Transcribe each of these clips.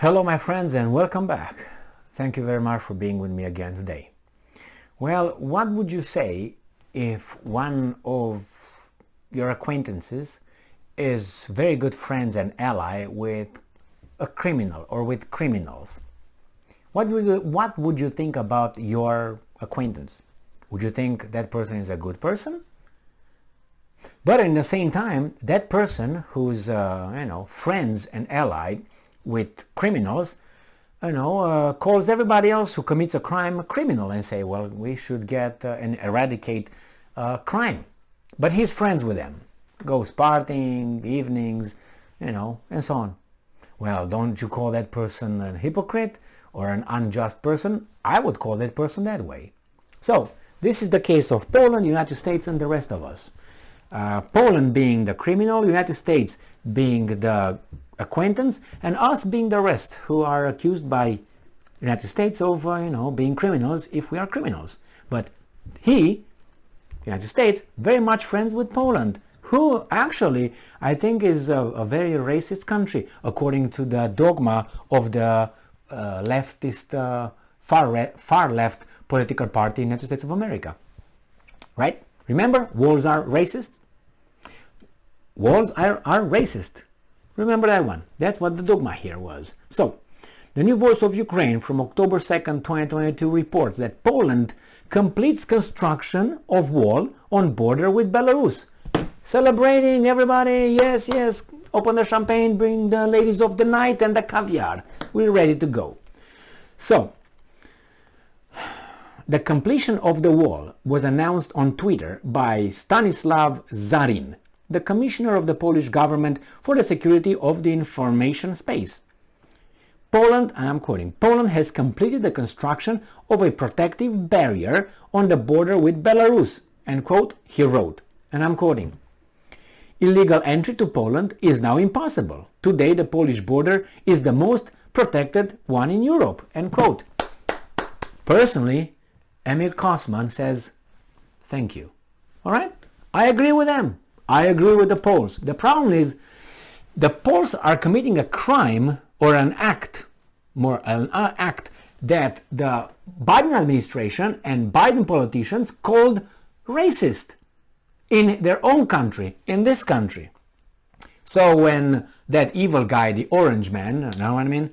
Hello my friends and welcome back. Thank you very much for being with me again today. Well, what would you say if one of your acquaintances is very good friends and ally with a criminal or with criminals? What would you think about your acquaintance? Would you think that person is a good person? But in the same time, that person who's friends and allied with criminals, calls everybody else who commits a crime a criminal and say, well, we should get and eradicate crime. But he's friends with them, goes partying, evenings, and so on. Well, don't you call that person a hypocrite or an unjust person? I would call that person that way. So this is the case of Poland, United States, and the rest of us. Poland being the criminal, United States being the acquaintance, and us being the rest who are accused by United States of being criminals if we are criminals. But United States, very much friends with Poland, who actually I think is a very racist country according to the dogma of the leftist far left political party in the United States of America. Right? Remember, walls are racist. Walls are racist. Remember that one. That's what the dogma here was. So, the New Voice of Ukraine from October 2nd, 2022 reports that Poland completes construction of wall on border with Belarus. Celebrating, everybody, yes, yes, open the champagne, bring the ladies of the night and the caviar. We're ready to go. So, the completion of the wall was announced on Twitter by Stanislav Zarin, the commissioner of the Polish government for the security of the information space. Poland, and I'm quoting, Poland has completed the construction of a protective barrier on the border with Belarus, end quote, he wrote, and I'm quoting. Illegal entry to Poland is now impossible. Today the Polish border is the most protected one in Europe, end quote. Personally, Emil Kosman says, thank you. All right? I agree with them. I agree with the Poles. The problem is the Poles are committing a crime or an act that the Biden administration and Biden politicians called racist in their own country, in this country. So when that evil guy, the orange man, you know what I mean,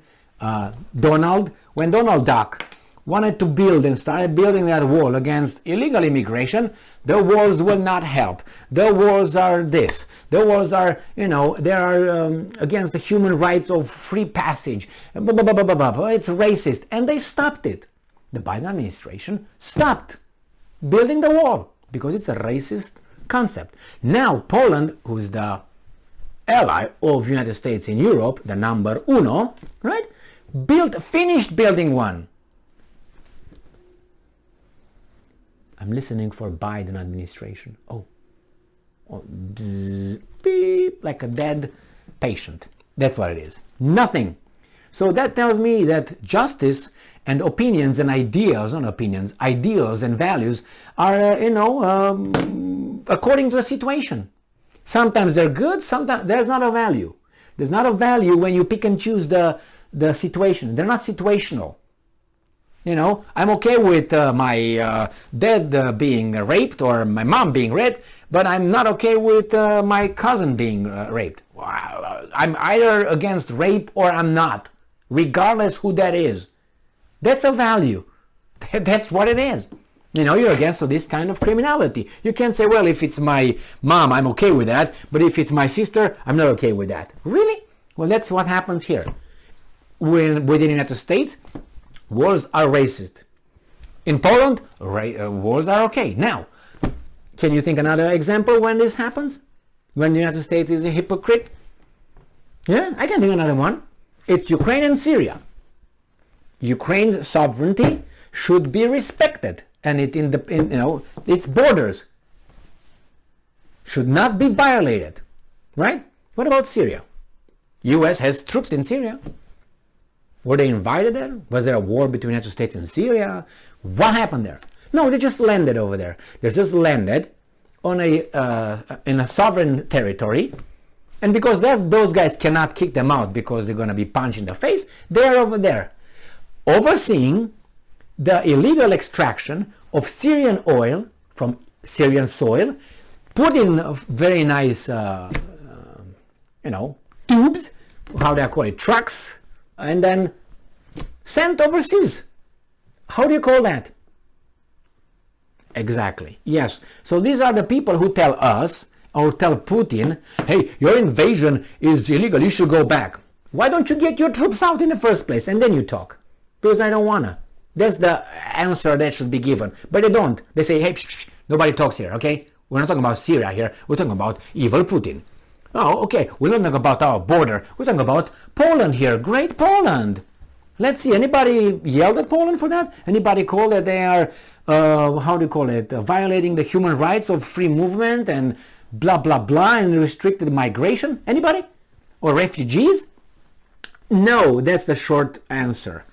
when Donald Duck wanted to build and started building that wall against illegal immigration, the walls will not help. The walls are this. The walls are, they are against the human rights of free passage. It's racist. And they stopped it. The Biden administration stopped building the wall because it's a racist concept. Now Poland, who is the ally of United States in Europe, the number uno, right, finished building one. I'm listening for Biden administration. Oh, bzz, beep, like a dead patient. That's what it is. Nothing. So that tells me that justice and opinions and ideals, not opinions, ideals and values are, according to the situation. Sometimes they're good, sometimes there's not a value. There's not a value when you pick and choose the situation. They're not situational. I'm okay with my dad being raped or my mom being raped, but I'm not okay with my cousin being raped. I'm either against rape or I'm not, regardless who that is. That's a value. That's what it is. You're against this kind of criminality. You can't say, well, if it's my mom, I'm okay with that, but if it's my sister, I'm not okay with that. Really? Well, that's what happens here. Within the United States, walls are racist. In Poland, walls are okay. Now, can you think another example when this happens? When the United States is a hypocrite? Yeah, I can think another one. It's Ukraine and Syria. Ukraine's sovereignty should be respected, and its borders should not be violated. Right? What about Syria? U.S. has troops in Syria. Were they invited there? Was there a war between the United States and Syria? What happened there? No, they just landed over there. They just landed on in a sovereign territory And because those guys cannot kick them out because they're going to be punched in the face, they're over there overseeing the illegal extraction of Syrian oil from Syrian soil, put in very nice, tubes, how do I call it, trucks, and then sent overseas. How do you call that? Exactly. Yes. So these are the people who tell us or tell Putin, hey, your invasion is illegal, you should go back. Why don't you get your troops out in the first place and then you talk? Because I don't wanna. That's the answer that should be given. But they don't. They say, hey, nobody talks here, okay? We're not talking about Syria here. We're talking about evil Putin. Oh, okay. We're not talking about our border. We're talking about Poland here. Great Poland. Let's see. Anybody yelled at Poland for that? Anybody call that they are, violating the human rights of free movement and blah, blah, blah, and restricted migration? Anybody? Or refugees? No, that's the short answer.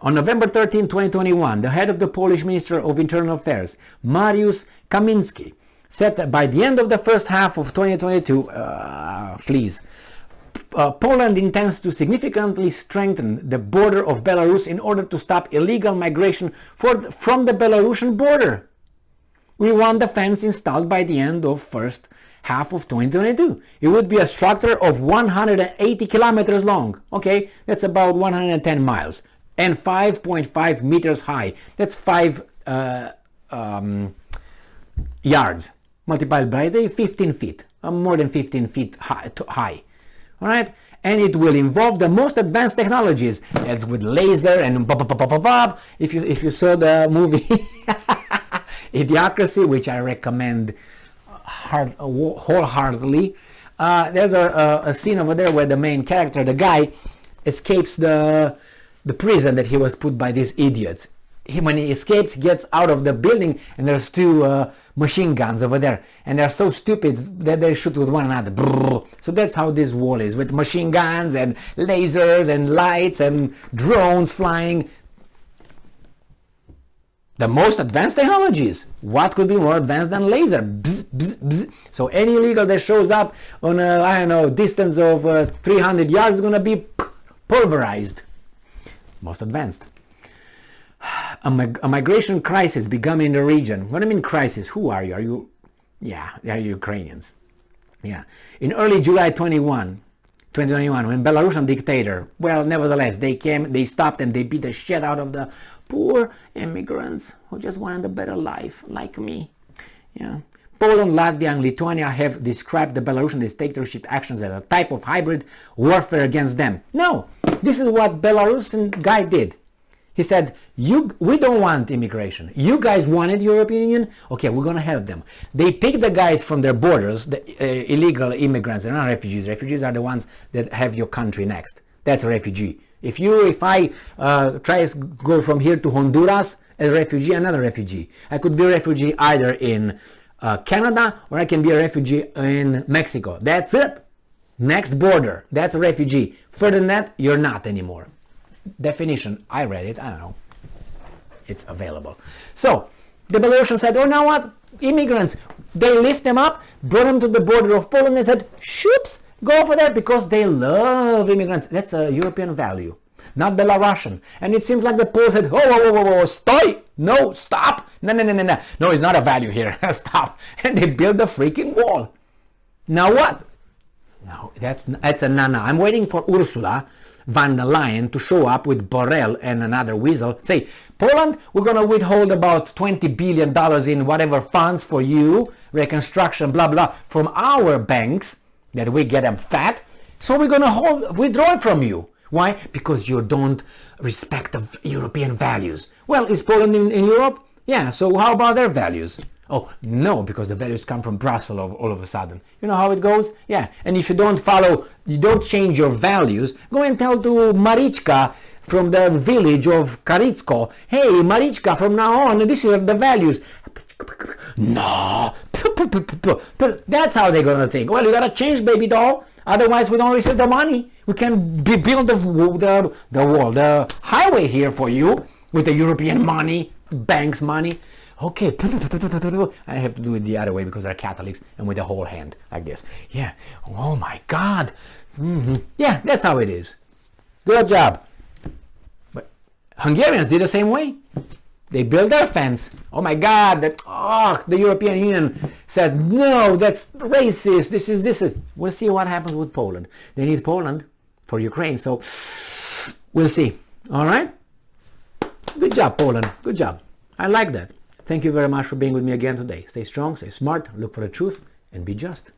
On November 13, 2021, the head of the Polish Minister of Internal Affairs, Mariusz Kamiński, said that by the end of the first half of 2022, Poland intends to significantly strengthen the border of Belarus in order to stop illegal migration from the Belarusian border. We want the fence installed by the end of first half of 2022. It would be a structure of 180 kilometers long. Okay, that's about 110 miles. And 5.5 meters high. That's 5 yards. Multiplied by the 15 feet. More than 15 feet high. All right? And it will involve the most advanced technologies. That's with laser and bob. If you saw the movie Idiocracy, which I recommend wholeheartedly, there's a scene over there where the main character, the guy, escapes the prison that he was put by these idiots. When he escapes, he gets out of the building and there's two machine guns over there, and they're so stupid that they shoot with one another. So that's how this wall is, with machine guns and lasers and lights and drones flying. The most advanced technologies. What could be more advanced than laser? Bzz, bzz, bzz. So any illegal that shows up on a distance of 300 yards is going to be pulverized. Most advanced. A migration crisis begun in the region. What do I mean crisis? Who are you? They are Ukrainians. Yeah. In early July 2021, when Belarusian dictator, nevertheless, they stopped and they beat the shit out of the poor immigrants who just wanted a better life, like me. Yeah. Poland, Latvia, and Lithuania have described the Belarusian dictatorship actions as a type of hybrid warfare against them. No, this is what Belarusian guy did. He said, we don't want immigration. You guys wanted European Union? Okay, we're going to help them. They pick the guys from their borders, the illegal immigrants. They're not refugees. Refugees are the ones that have your country next. That's a refugee. If I try to go from here to Honduras as a refugee, another refugee. I could be a refugee either in Canada, or I can be a refugee in Mexico. That's it. Next border. That's a refugee. Further than that, you're not anymore. Definition, I read it, I don't know. It's available. So, the Belarusians said, oh, now what? Immigrants. They lift them up, brought them to the border of Poland and said, shoops, go over there, because they love immigrants. That's a European value, not Belarusian. And it seems like the Poles said, whoa, stop. No, stop. No, it's not a value here. Stop. And they built the freaking wall. Now what? No, that's a nana. I'm waiting for Ursula von der Leyen to show up with Borrell and another weasel. Say, Poland, we're going to withhold about $20 billion in whatever funds for you, reconstruction, blah, blah, from our banks, that we get them fat. So we're going to withdraw it from you. Why? Because you don't respect the European values. Well, is Poland in Europe? Yeah, so how about their values? Oh, no, because the values come from Brussels all of a sudden. You know how it goes? Yeah, and if you don't change your values, go and tell to Marichka from the village of Karitsko, hey, Marichka, from now on, this is the values. No. That's how they're going to think. Well, you got to change, baby doll. Otherwise, we don't receive the money. We can build the wall, the highway here for you with the European money, banks' money. Okay. I have to do it the other way because they're Catholics, and with the whole hand like this. Yeah. Oh my God. Yeah, that's how it is. Good job. But Hungarians did the same way. They built their fence. Oh my God! The European Union said no. That's racist. This is. We'll see what happens with Poland. They need Poland for Ukraine, so we'll see. All right. Good job, Poland. Good job. I like that. Thank you very much for being with me again today. Stay strong, stay smart, look for the truth, and be just.